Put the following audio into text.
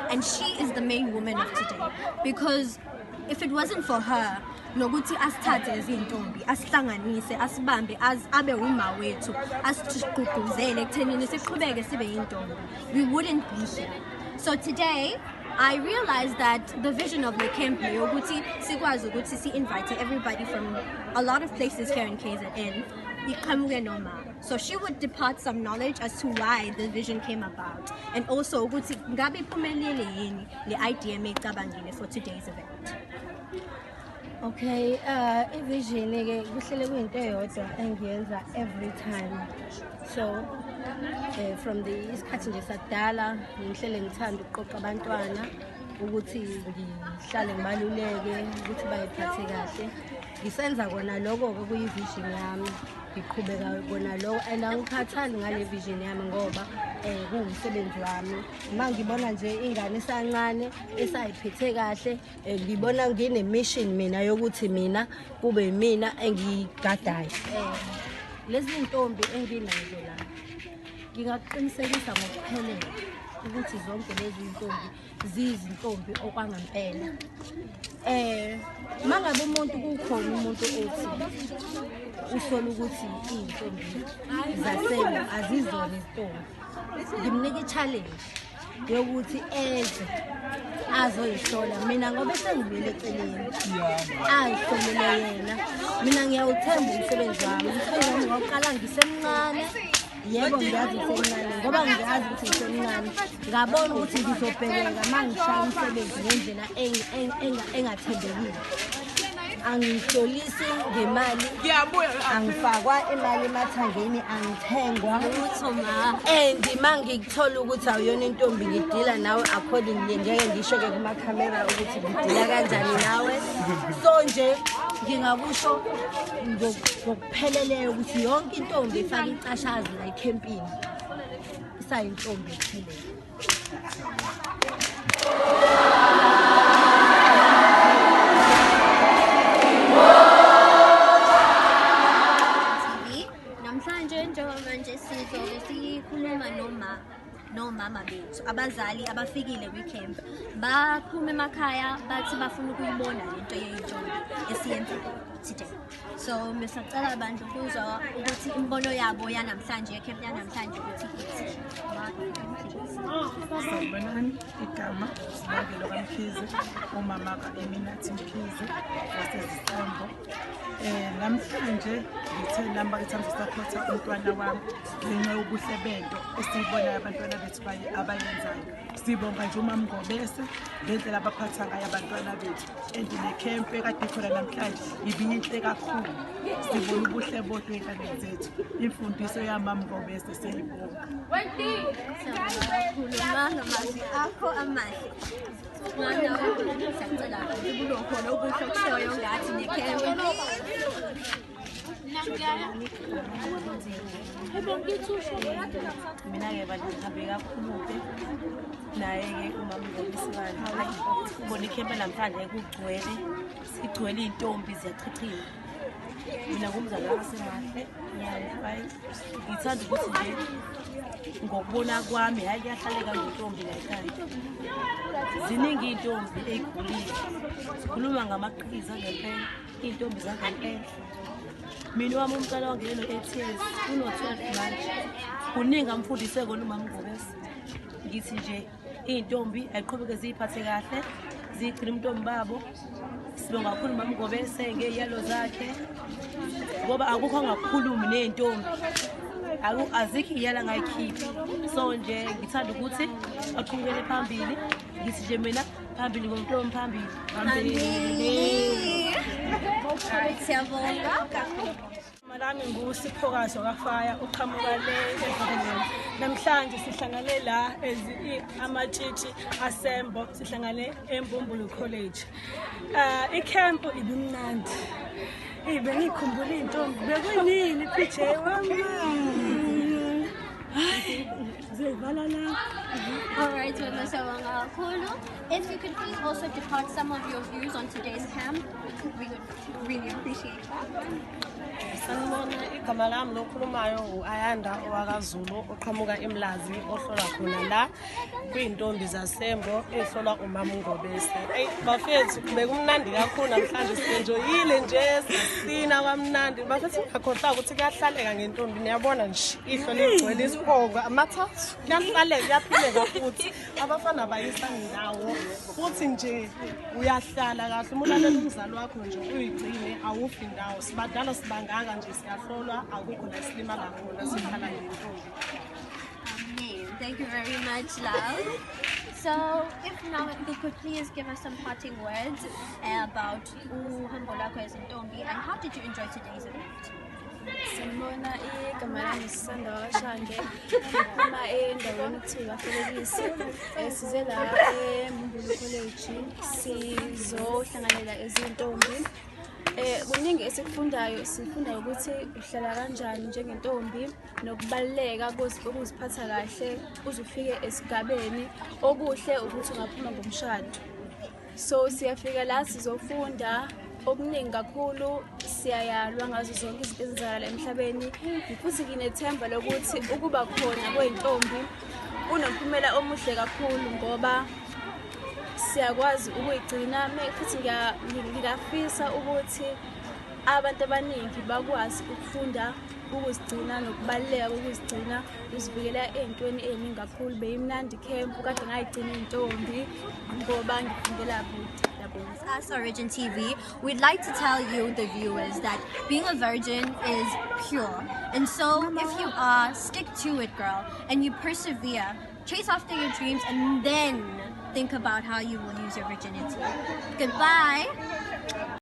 and she is the main woman of today, because if it wasn't for her, nokuthi asithathe izintombi asihlanganise asibambe abe uma wethu asigqugquzele ekuthenini siqhubeke sibe intombi, we wouldn't be here. So today I realized that the vision of the camp yokuthi sikwazi ukuthi si-invite everybody from a lot of places here in KZN. So she would depart some knowledge as to why the vision came about, and also ukuthi ngabe iphumelele yini le idea meyicabangile for today's event. Okay, vision ke kuhlele kuyinto eyodwa engiyenza every time. So from the isikhathi nje sakudala ngihlele ngithanda ukuqoqa abantwana ukuthi ngihlale ngibaluleke ukuthi bayiphathe kahle. Ngisenza kona lokho kuyivision yami, ngiqhubeka kona lokho, and angikhathali ngale vision yami ngoba kuwumsebenzi wami. Uma ngibona nje ingane esancane esayiphethe kahle, ngibona ngine mission mina yokuthi mina kube yimina engigadayo. Lezi intombi enginazo la ngingaqinisekisa ngokuphelele ukuthi zonke lezi intombi ziyizintombi okwangempela. Mangabe umuntu kukhona umuntu othi usola ukuthi izintombi zaselo azizona izintombi, ngimnika i-challenge yokuthi eze azoyihlola mina ngoba sengibuyele eceleni ayihlolele yena. Mina ngiyawuthemba umsebenzi wami, umsebenzi wami ngawuqala ngisemncane. Yebo ngiyazi ngisemncane ngoba ngiyazi ukuthi ngisemncane, ngabona ukuthi ngizobhekeka uma ngishaya umsebenzi ngendlela engathembekile. Angihlolisi ngemali, angifakwa imali emathangeni, angithengwa and uma ngikuthola ukuthi awuyona intombi ngidila nawe accordingly, ngeke ngisho-ke kumakhamera ukuthi ngidila kanjani nawe. So nje ngingakusho ngokupheleleyo ukuthi yonke intombi efaka icashazi la ekhempini isayintombi ephelele. nomama bethu abazali abafikile kwicamp baphuma emakhaya bathi bafuna ukuyibona lento yeyintombi esiyenza today. So misacela abantu kuzwa ukuthi imbono yabo yanamhlanje yecamp yanamhlanje ukuthi Sanibonani, igama Sibongile kaMkhize, umama kaEminathi Mkhize waseZisambo. Namhlanje ngithe namba ngithanda ukusaphotha umntwana wami ngenxa yobuhle bento esiyibona abantwana bethu abayenzayo. Sibonga nje uMama Ngobese ngendlela abaphatha ngayo abantwana bethu, and le camp ekade ikhona namhlanje ibiyinhle kakhulu. Sibona ubuhle bodwa ey'nganeni zethu, imfundiso yaMama Ngobese siyayibonga. Khuluma ngamazwi akho amahle. Mwana siyacela ukuthi kukhona okuhle okushoyo ngathi necamp. Mina-ke bantu ngihambe kakhulu-ke naye-ke uMama Ngobese ubona ikhempe namhlanje sigcwele iy'ntombi ziyachichima. Mina ngumzali wasemahle ngithanda ukuthi nje ngokubona kwami hayi kuyahlaleka ngentombi layikhaya. Ziningi iy'ntombi ey'khulile, sikhuluma ngamaqhiza ngempela, iy'ntombi zangempela. Mina wami umntwana wangene no-8 years, uno-12 manje. Kuningi amfundise kona uMama Ngobese. Ngithi nje iy'ntombi ayiqhubeke ziyiphathe kahle, zigcine umntombi babo. Sibonga kakhulu uMama Ngobese ngey'yalo zakhe ngoba akukho angakhulumi ney'ntombi, azikho iyala ngayikhiphi. So nje ngithanda ukuthi aqhubekele phambili. Ngithi nje mina phambili ngomntombi phambili. Siyabonga. Malami nguSiphokazi kaFaya uqhamuka le namhlanje sihlangane la amatshitshi asembo, sihlangane eMbumbulu College. Icamp ibimnandi, bengikhumbula iy'ntombi bekunini PJ wami. Alright, if you could please also depart some of your views on today's camp, we would really appreciate that. Sanibona, igama lami lokhulumayo u-Ayanda owakaZulu oqhamuka eMlazi ohlola khona la kuyintombi zasembo ehlolwa umama uNgobese. Eyi bafethu bekumnandi kakhulu namhlanje sienjoyile nje sasina kwamnandi. Bafethu ngakhohlwa ukuthi kuyahlaleka ngentombi niyabona nje ihlo ligcwele isiphongo amathathu kuyahlaleka kuyaphileka futhi abafana bayisa ndawo futhi nje uyahlala kahle umulalela umzali wakho nje uyigcine awufi ndawo sibadala sibangaka nje siyahlolwa akukho la silimala khona sikhala ngentombi. Thank you very much, love. So, if now you could please give us some parting words about uhambo lwakho as intombi and how did you enjoy today's event? Sanibona, igama lami Sisanda Wakashange, uma endaweni kuthiwa Felekisi. Size la eMbulu College sizohlanganela ezintombi. Kuningi esikufundayo, sifunda ukuthi uhlala kanjani njengentombi nokubaluleka kokuziphatha kahle uze ufike esigabeni okuhle ukuthi ungaphuma ngomshado. So siyafika la sizofunda okuningi kakhulu, siyayalwa ngazo zonke izinto ezenzakala emhlabeni. Futhi nginethemba lokuthi ukuba khona kweyintombi unomphumela omuhle kakhulu ngoba siyakwazi ukuyigcina. Futhi ngiyafisa ukuthi abantu abaningi bakwazi ukufunda ukuzigcina nokubaluleka kokuzigcina uzivikela ey'ntweni ey'ningi kakhulu. Beyimnandi camp kade ngayigcina iy'ntombi ngoba ngifundela kude. As Origin TV, we'd like to tell you, the viewers, that being a virgin is pure. And so, if you are, stick to it, girl, and you persevere. Chase after your dreams and then think about how you will use your virginity. Goodbye.